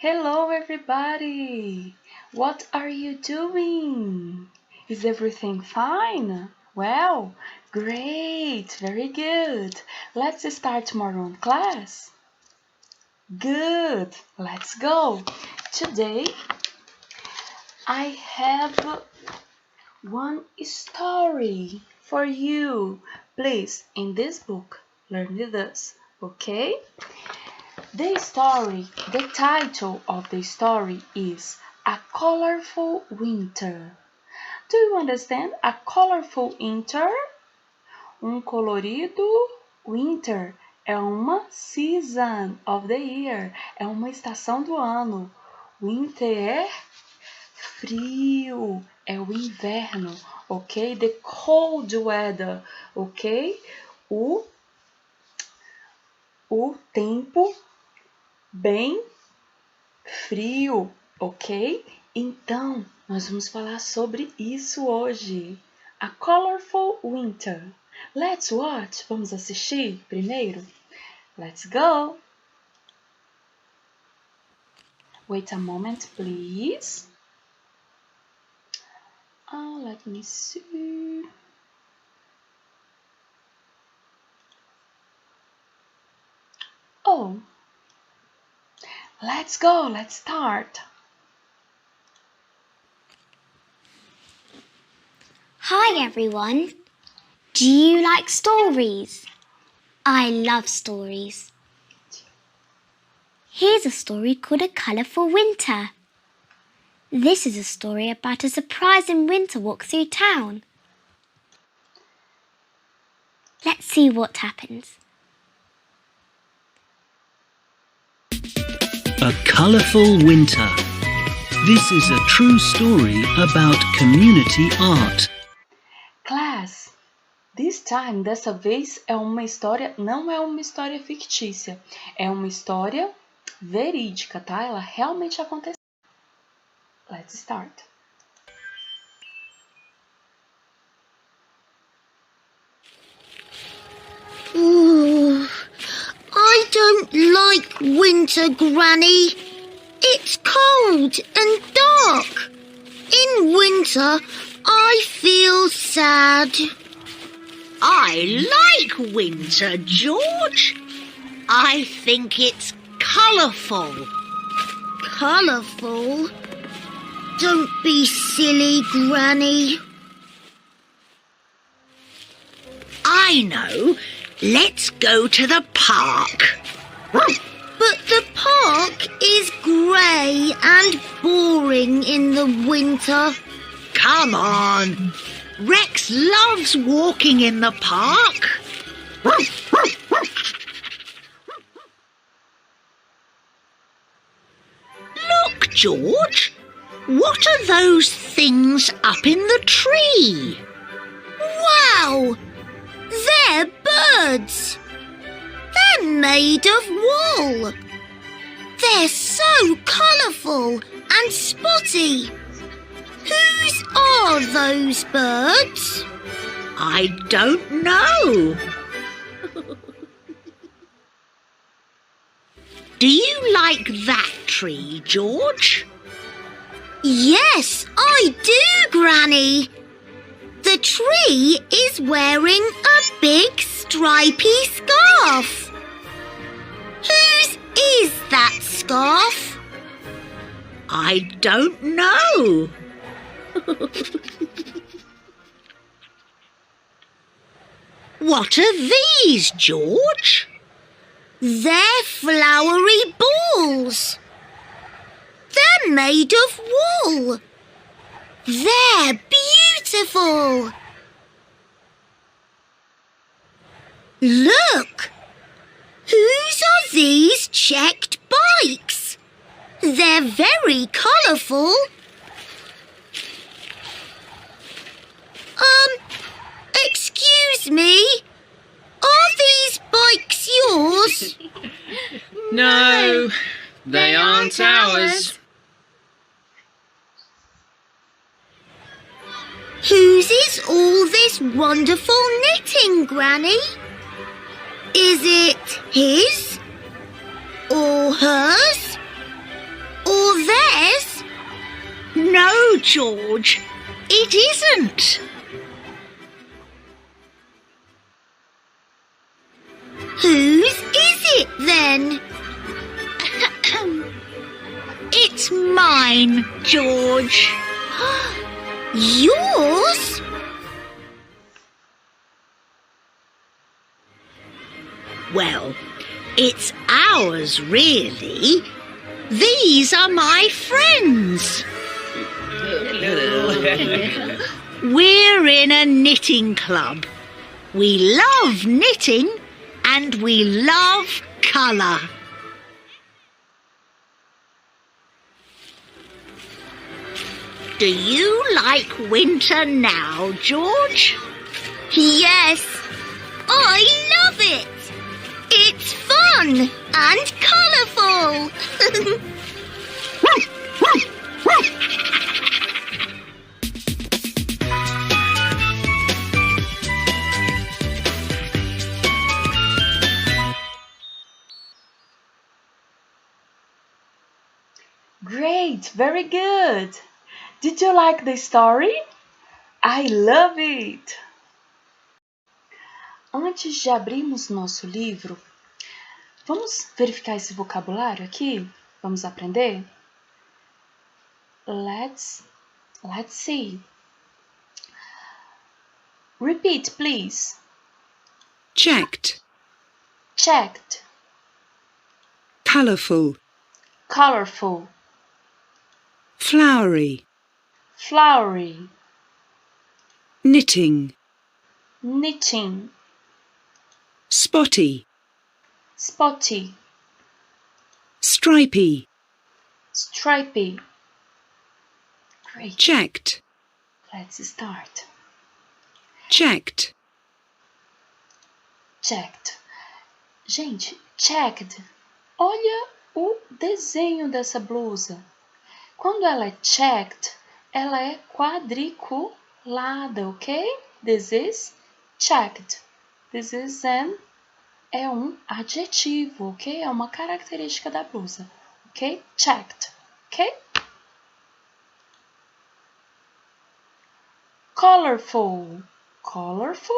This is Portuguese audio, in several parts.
Hello, everybody! What are you doing? Is everything fine? Well, great, very good. Let's start tomorrow class. Good, let's go. Today, I have one story for you. Please, in this book, learn with us, okay? The title of the story is A Colorful Winter. Do you understand? A colorful winter? Colorido winter é uma season of the year, é uma estação do ano. Winter é frio, é o inverno, ok? The cold weather, ok? O tempo bem frio, ok? Então, nós vamos falar sobre isso hoje. A Colorful Winter. Let's watch. Vamos assistir primeiro? Let's go. Wait a moment, please. Let me see. Oh, let's go. Let's start. Hi everyone! Do you like stories? I love stories. Here's a story called A Colourful Winter. This is a story about a surprising winter walk through town. Let's see what happens. A Colourful Winter. This is a true story about community art. Class, dessa vez não é uma história fictícia, é uma história verídica, tá? Ela realmente aconteceu. Let's start. I don't like winter, Granny. It's cold and dark. In winter, I feel sad. I like winter, George. I think it's colourful. Colourful? Don't be silly, Granny. I know. Let's go to the park. But the park is grey and boring in the winter. Come on. Rex loves walking in the park. Look, George. What are those things up in the tree? Wow! They're birds. They're made of wool. They're so colourful and spotty. Whose are those birds? I don't know. Do you like that tree, George? Yes, I do, Granny. The tree is wearing a big stripy scarf. Whose is that scarf? I don't know. What are these, George? They're flowery balls. They're made of wool. They're beautiful. Look! Whose are these checked bikes? They're very colourful. Excuse me? Are these bikes yours? No, they aren't ours. Whose is all this wonderful knitting, Granny? Is it his or hers? George. It isn't. Whose is it then? It's mine, George. Yours? Well, it's ours, really. These are my friends. We're in a knitting club. We love knitting and we love colour. Do you like winter now, George? Yes, I love it. It's fun and colourful. Great, very good. Did you like the story? I love it. Antes de abrirmos nosso livro, vamos verificar esse vocabulário aqui? Vamos aprender? Let's see. Repeat, please. Checked, Checked, colourful, colorful, flowery, flowery, knitting, knitting, spotty, spotty, stripy, stripy. Great. checked, Let's start. checked, Checked. Gente, checked. Olha o desenho dessa blusa. Quando ela é checked, ela é quadriculada, ok? This is checked. This is é um adjetivo, ok? É uma característica da blusa, ok? Checked, ok? Colorful. Colorful?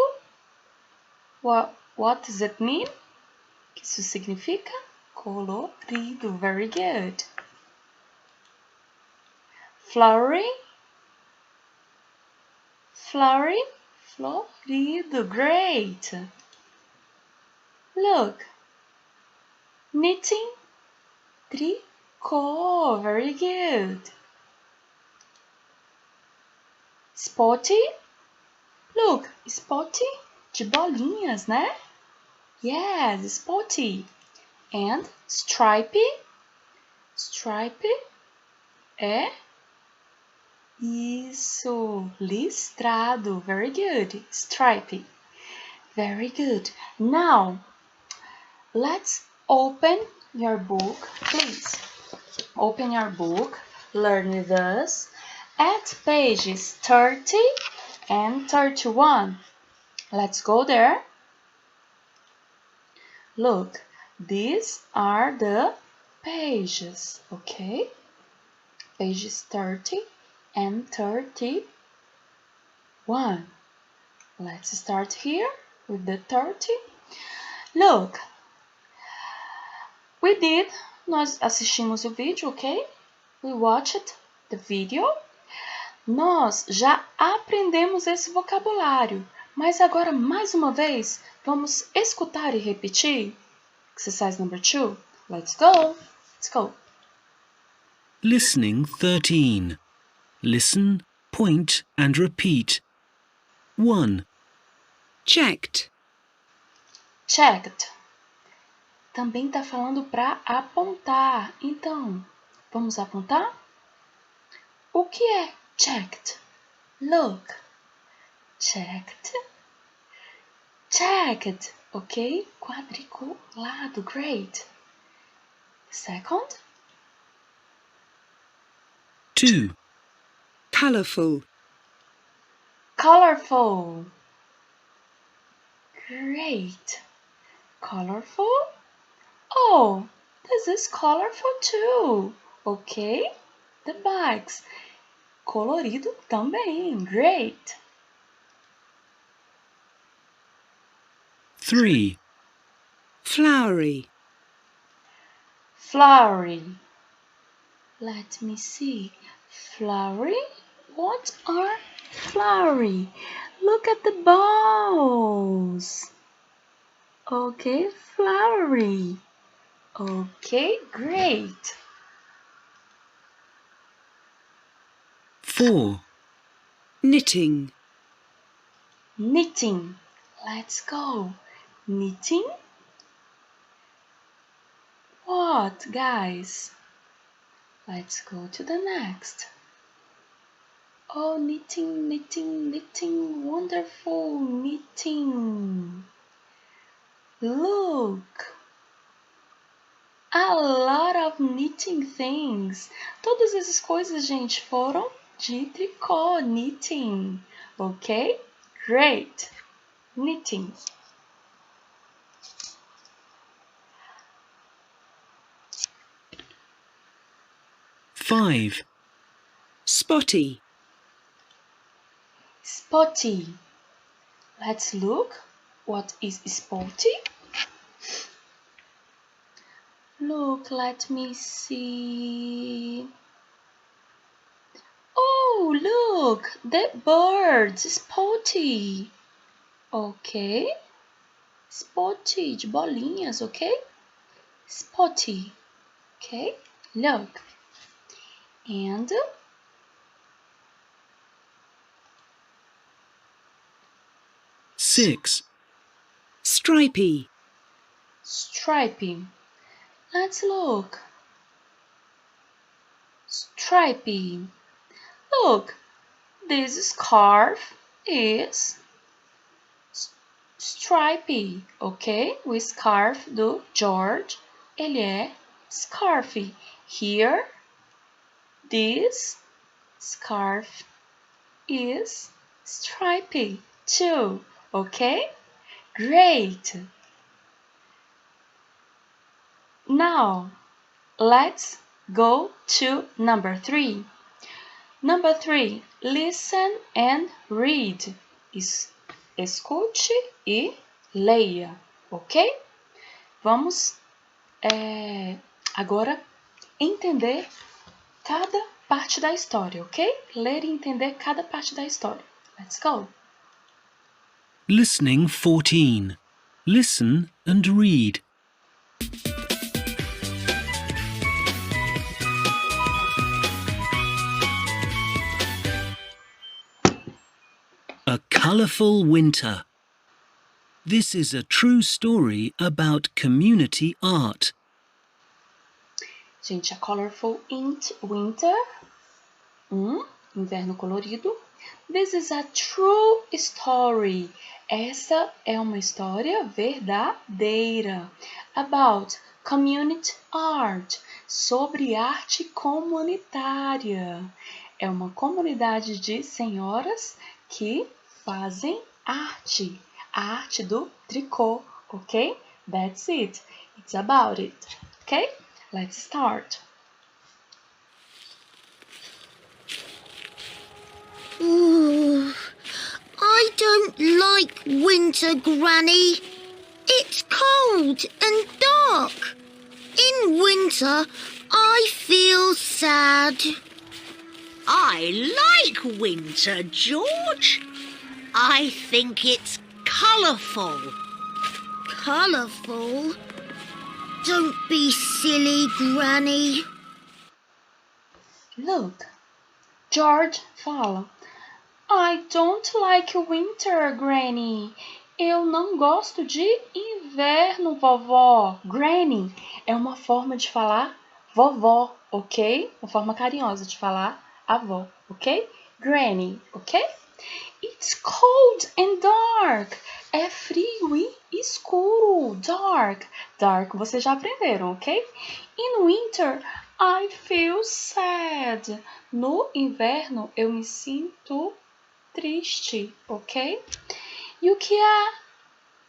What does it mean? O que isso significa? Colorido. Very good. Flowery. Flowery. Florido. Great. Look. Knitting. Tricot. Very good. Spotty. Look, spotty de bolinhas, né? Yes, spotty. And stripy. Stripy é isso, listrado. Very good. Stripy. Very good. Now, let's open your book, please. Open your book. Learn with us at pages 30 and 31. Let's go there. Look, these are the pages, okay? Pages 30 and 31. Let's start here with the 30. Look, nós assistimos o vídeo, ok? We watched the video. Nós já aprendemos esse vocabulário, mas agora, mais uma vez, vamos escutar e repetir. Exercise number 2. Let's go. Let's go. Listening 13. Listen, point and repeat. 1. checked, Checked. Também está falando para apontar. Então, vamos apontar? O que é checked? Look. Checked. Checked. Ok? Quadriculado. Great. Second. 2. colourful, Colorful. Great. Colorful. Oh, this is colorful too. Okay? The bags. colorido também. Great. 3. flowery, Flowery. Let me see. Flowery? What are flowery? Look at the balls. Okay, flowery. Okay, great. 4. knitting, Knitting. Let's go. Knitting? What, guys? Let's go to the next. Oh, knitting, knitting, knitting. Wonderful knitting. Look. A lot of knitting things. Todas essas coisas, gente, foram de tricô, knitting. Ok? Great. Knitting. Five. spotty, Spotty. Let's look. What is spotty? Look, let me see. Oh, look, the bird, spotty. Ok. Spotty, de bolinhas, ok? Spotty. Ok? Look. And 6. stripy, stripy. Let's look. Stripy. Look, this scarf is stripy, ok? O scarf do George, ele é scarfy. Here, this scarf is stripy too, ok? Great! Now, let's go to number 3. Number 3, listen and read. Escute e leia, ok? Vamos agora entender cada parte da história, ok? Ler e entender cada parte da história. Let's go! Listening 14. Listen and read. A colourful winter. This is a true story about community art. Gente, a colorful winter. Inverno colorido. This is a true story. Essa é uma história verdadeira. About community art. Sobre arte comunitária. É uma comunidade de senhoras que fazem arte. A arte do tricô, ok? That's it. It's about it. Ok? Let's start. Ooh, I don't like winter, Granny. It's cold and dark. In winter, I feel sad. I like winter, George. I think it's colourful. Colourful? Don't be silly, Granny. Look, George fala. I don't like winter, Granny. Eu não gosto de inverno, vovó. Granny é uma forma de falar vovó, ok? Uma forma carinhosa de falar avó, ok? Granny, ok? It's cold and dark. É frio e escuro. Dark. Dark, vocês já aprenderam, ok? In winter, I feel sad. No inverno, eu me sinto triste, ok? E o que a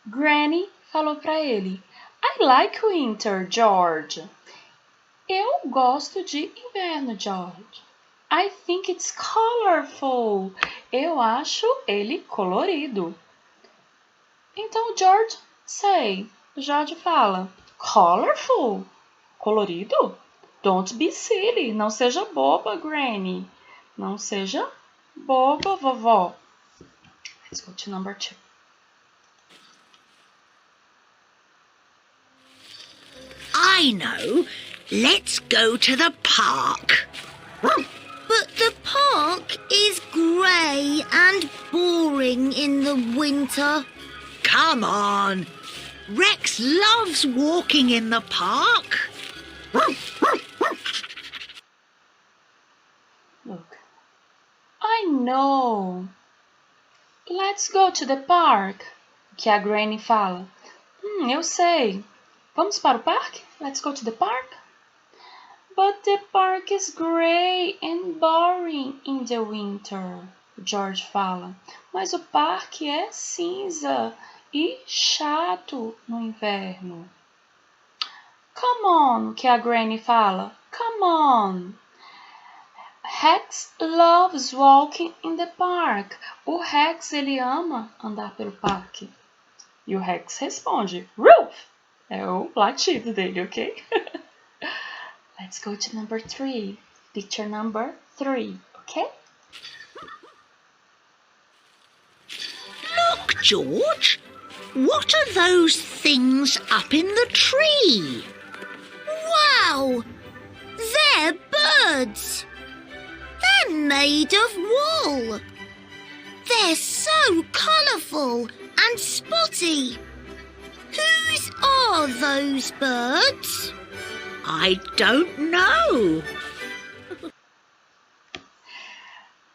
Granny falou para ele? I like winter, George. Eu gosto de inverno, George. I think it's colorful. Eu acho ele colorido. Então George George fala, colorful? Colorido? Don't be silly. Não seja boba, Granny. Não seja boba, vovó. Let's go to number 2. I know. Let's go to the park. But the park is grey and boring in the winter. Come on. Rex loves walking in the park. Look, I know. Let's go to the park. Que a Granny fala. Eu sei. Vamos para o parque? Let's go to the park. But the park is grey and boring in the winter. George fala. Mas o parque é cinza e chato no inverno. Come on, que a Granny fala. Come on. Rex loves walking in the park. O Rex, ele ama andar pelo parque. E o Rex responde, Roof! É o latido dele, ok? Let's go to number 3. Picture number 3, okay? Look, George. What are those things up in the tree? Wow! They're birds. They're made of wool. They're so colourful and spotty. Whose are those birds? I don't know.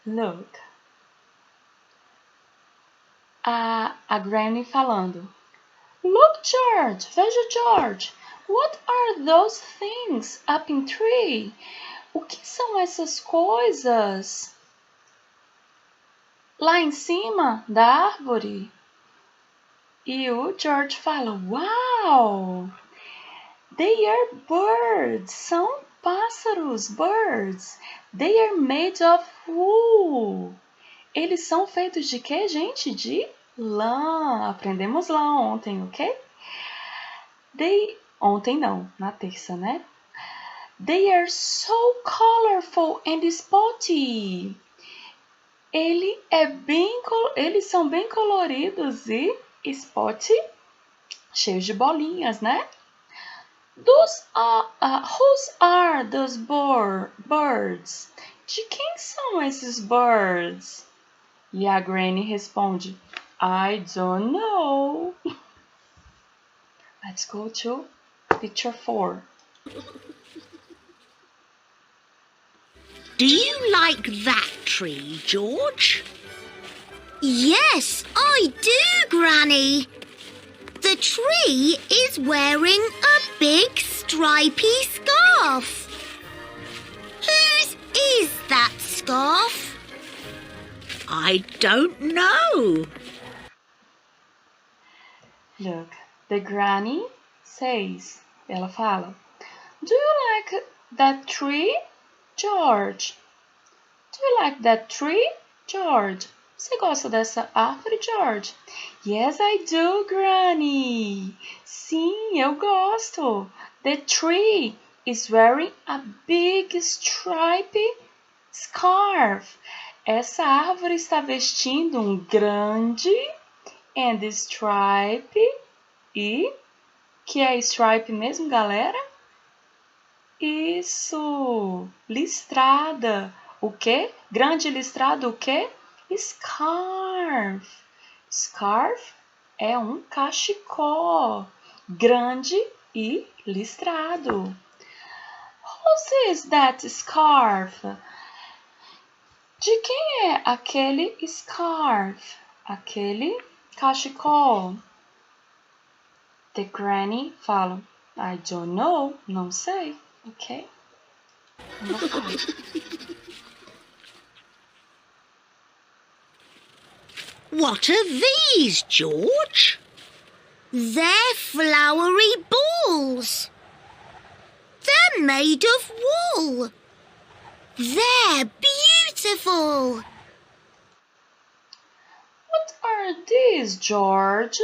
Look. A Granny falando. Look, George. Veja, George. What are those things up in tree? O que são essas coisas lá em cima da árvore? E o George fala, wow! They are birds. São pássaros, birds. They are made of wool. Eles são feitos de quê, gente? De lã. Aprendemos lã ontem, ok? Ontem não, na terça, né? They are so colorful and spotty. Eles são bem coloridos e spotty, cheios de bolinhas, né? Whose are those birds? De quem são esses birds? E a Granny responde, I don't know. Let's go to picture 4. Do you like that tree, George? Yes, I do, Granny. The tree is wearing a big stripy scarf. Whose is that scarf? I don't know. Look, the Granny says, ela fala, do you like that tree, George? Do you like that tree, George? Você gosta dessa árvore, George? Yes, I do, Granny. Sim, eu gosto. The tree is wearing a big stripy scarf. Essa árvore está vestindo um grande and stripe e que é stripe mesmo, galera? Isso, listrada. O quê? Grande listrado, o quê? Scarf. Scarf é um cachecol grande e listrado. Whose is that scarf? De quem é aquele scarf? Aquele cachecol? The Granny fala, I don't know, não sei, ok? What are these, George? They're flowery balls. They're made of wool. They're beautiful. What are these, George?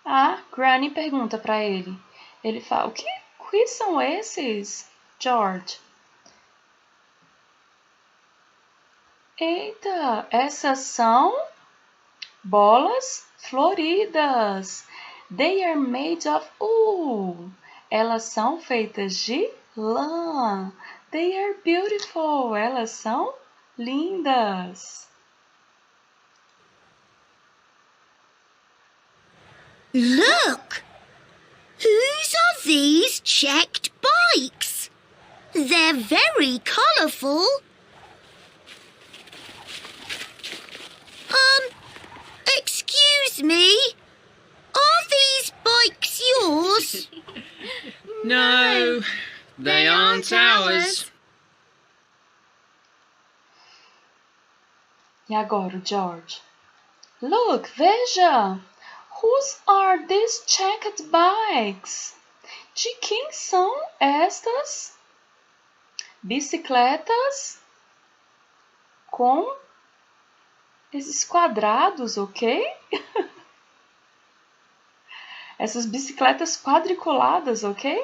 A Granny pergunta para ele. Ele fala, o que são esses, George? Eita, essas são bolas floridas. They are made of wool. Elas são feitas de lã. They are beautiful. Elas são lindas. Look! Whose are these checked bikes? They're very colourful. Excuse me? Are these bikes yours? No, they aren't ours. E agora o George? Look, veja! Whose are these checked bikes? De quem são estas bicicletas com esses quadrados, ok? Essas bicicletas quadriculadas, ok?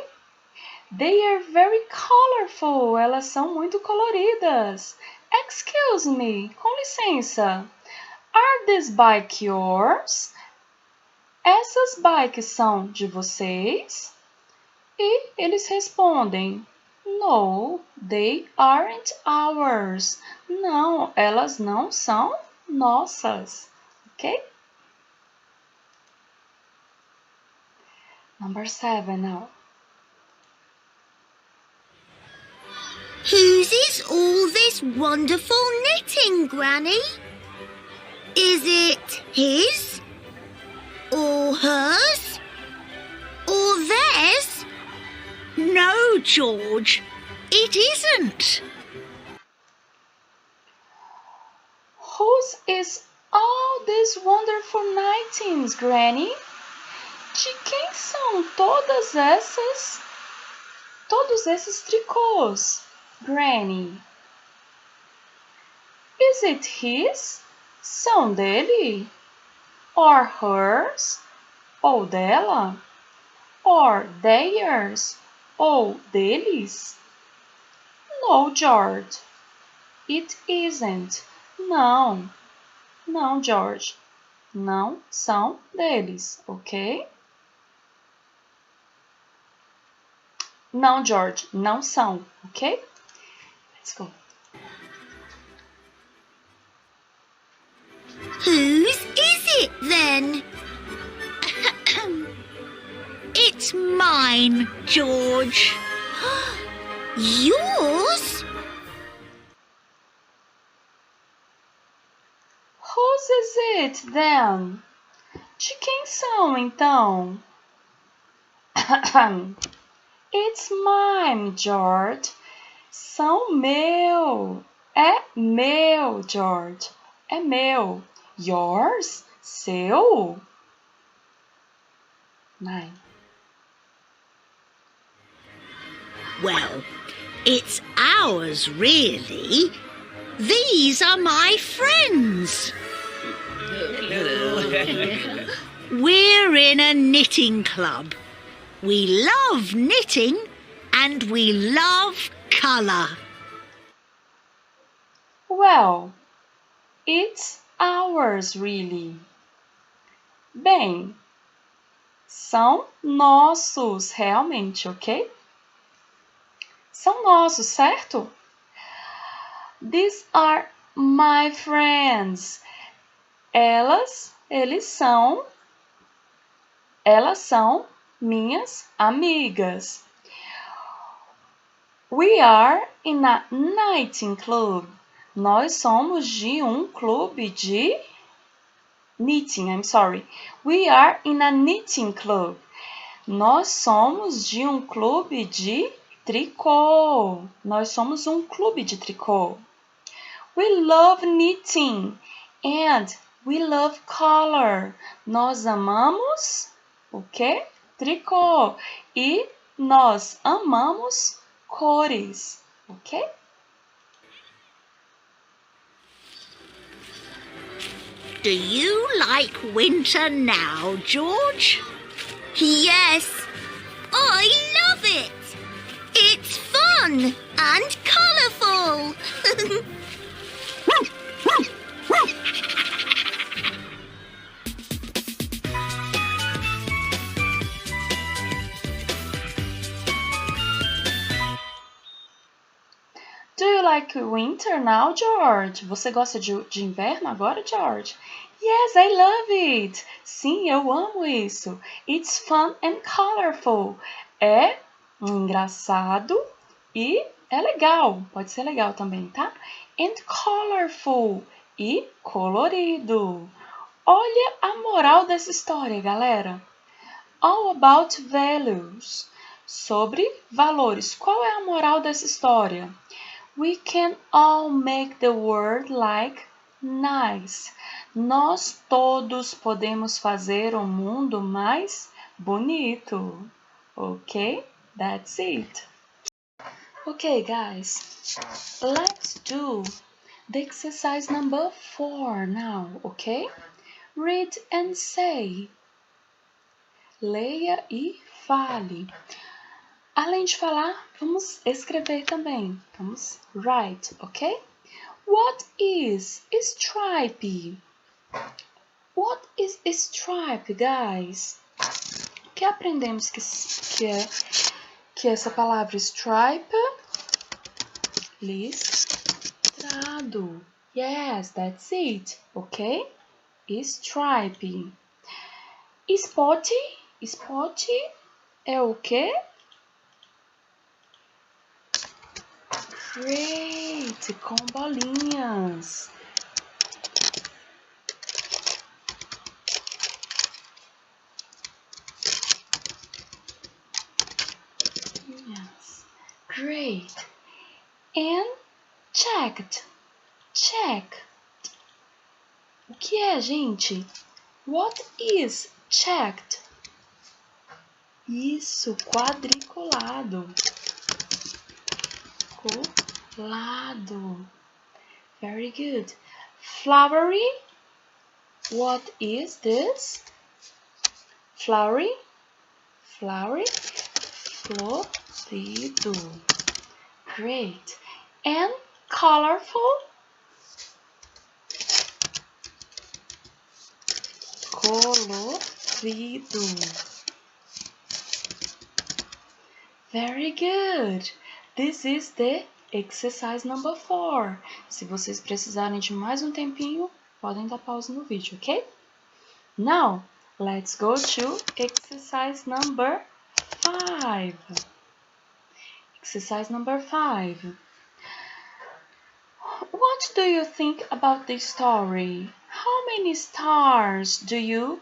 They are very colorful. Elas são muito coloridas. Excuse me, com licença. Are these bikes yours? Essas bikes são de vocês? E eles respondem, no, they aren't ours. Não, elas não são nossas. Ok? Number 7 now. Whose is all this wonderful knitting, Granny? Is it his? Or hers? Or theirs? No, George, it isn't. Whose is all these wonderful knitings, Granny? De quem são todos esses tricôs, Granny? Is it his? São dele? Or hers? Ou dela? Or theirs? Ou deles? No, George. It isn't. Não. Não, George. Não são deles, ok? Não, George. Não são, ok? Let's go. Whose is it then? It's mine, George. Yours? Whose is it then? De quem são, então? It's mine, George. São meu. É meu, George. É meu. Yours? Seu? 9. Well, it's ours, really. These are my friends. We're in a knitting club. We love knitting and we love colour. Well, it's ours, really. Bem, são nossos, realmente, ok? São nossos, certo? These are my friends. Elas são minhas amigas. We are in a knitting club. Nós somos de clube de knitting, I'm sorry. We are in a knitting club. Nós somos de clube de tricô. Nós somos clube de tricô. We love knitting and we love color. Nós amamos o quê? Tricô. E nós amamos cores, ok? Do you like winter now, George? Yes, I love it. It's fun and colourful. Do you like winter now, George? Você gosta de inverno agora, George? Yes, I love it. Sim, eu amo isso. It's fun and colorful. É engraçado e é legal. Pode ser legal também, tá? And colorful. E colorido. Olha a moral dessa história, galera. All about values. Sobre valores. Qual é a moral dessa história? We can all make the world like nice. Nós todos podemos fazer o mundo mais bonito. Ok? That's it. Okay, guys. Let's do the exercise number 4 now, okay? Read and say. Leia e fale. Além de falar, vamos escrever também. Vamos write, ok? What is stripe? What is stripe, guys? O que aprendemos que essa palavra stripe? Listrado. Yes, that's it, ok? Stripe. Spot? Spot é o quê? Great! Com bolinhas. Yes. Great. And checked. Check. O que é, gente? What is checked? Isso, quadriculado. Colado. Very good. Flowery. What is this? Flowery. Flowery. Florido. Great. And colorful. Colorido. Very good. This is the exercise number 4. Se vocês precisarem de mais um tempinho, podem dar pausa no vídeo, ok? Now, let's go to exercise number 5. Exercise number 5. What do you think about this story? How many stars do you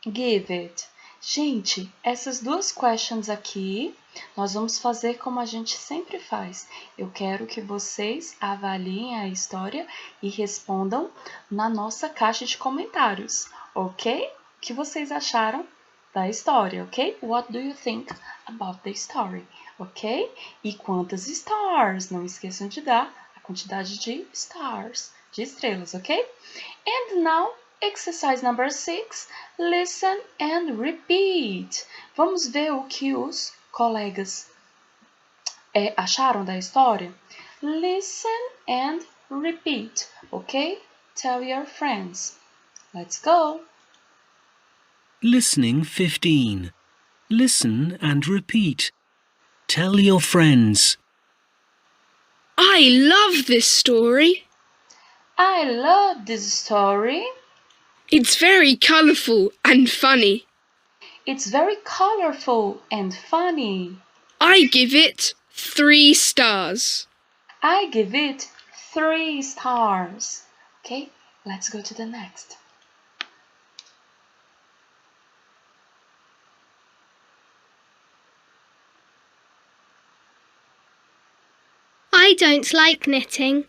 give it? Gente, essas duas questions aqui, nós vamos fazer como a gente sempre faz. Eu quero que vocês avaliem a história e respondam na nossa caixa de comentários, ok? O que vocês acharam da história, ok? What do you think about the story, ok? E quantas stars? Não esqueçam de dar a quantidade de stars, de estrelas, ok? And now, exercise number 6, listen and repeat. Vamos ver o que os colegas acharam da história? Listen and repeat, ok? Tell your friends. Let's go! Listening 15. Listen and repeat. Tell your friends. I love this story. I love this story. It's very colourful and funny. It's very colorful and funny. I give it 3 stars. I give it 3 stars. Okay, let's go to the next. I don't like knitting.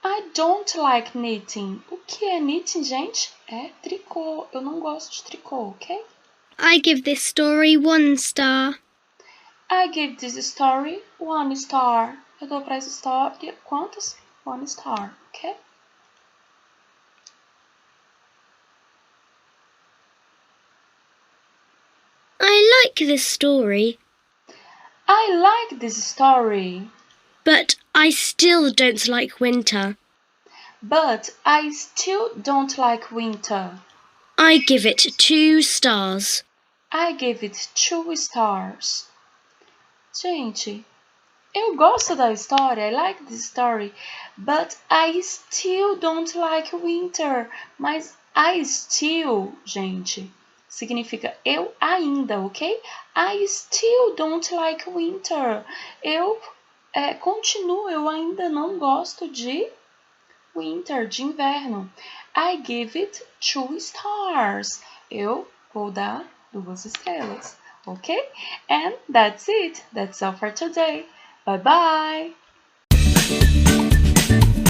I don't like knitting. O que é knitting, gente? É tricô. Eu não gosto de tricô, ok? I give this story 1 star. I give this story 1 star. Eu dou para essa história quantas? 1 star, ok? this story, I like this story, but I still don't like winter. but I still don't like winter. I give it 2 stars. I give it 2 stars. Gente, eu gosto da história. I like this story. But I still don't like winter. Mas I still, gente, significa eu ainda, ok? I still don't like winter. Eu continuo, eu ainda não gosto de winter, de inverno. I give it 2 stars. Eu vou dar 2 estrelas. Okay? And that's it. That's all for today. Bye bye.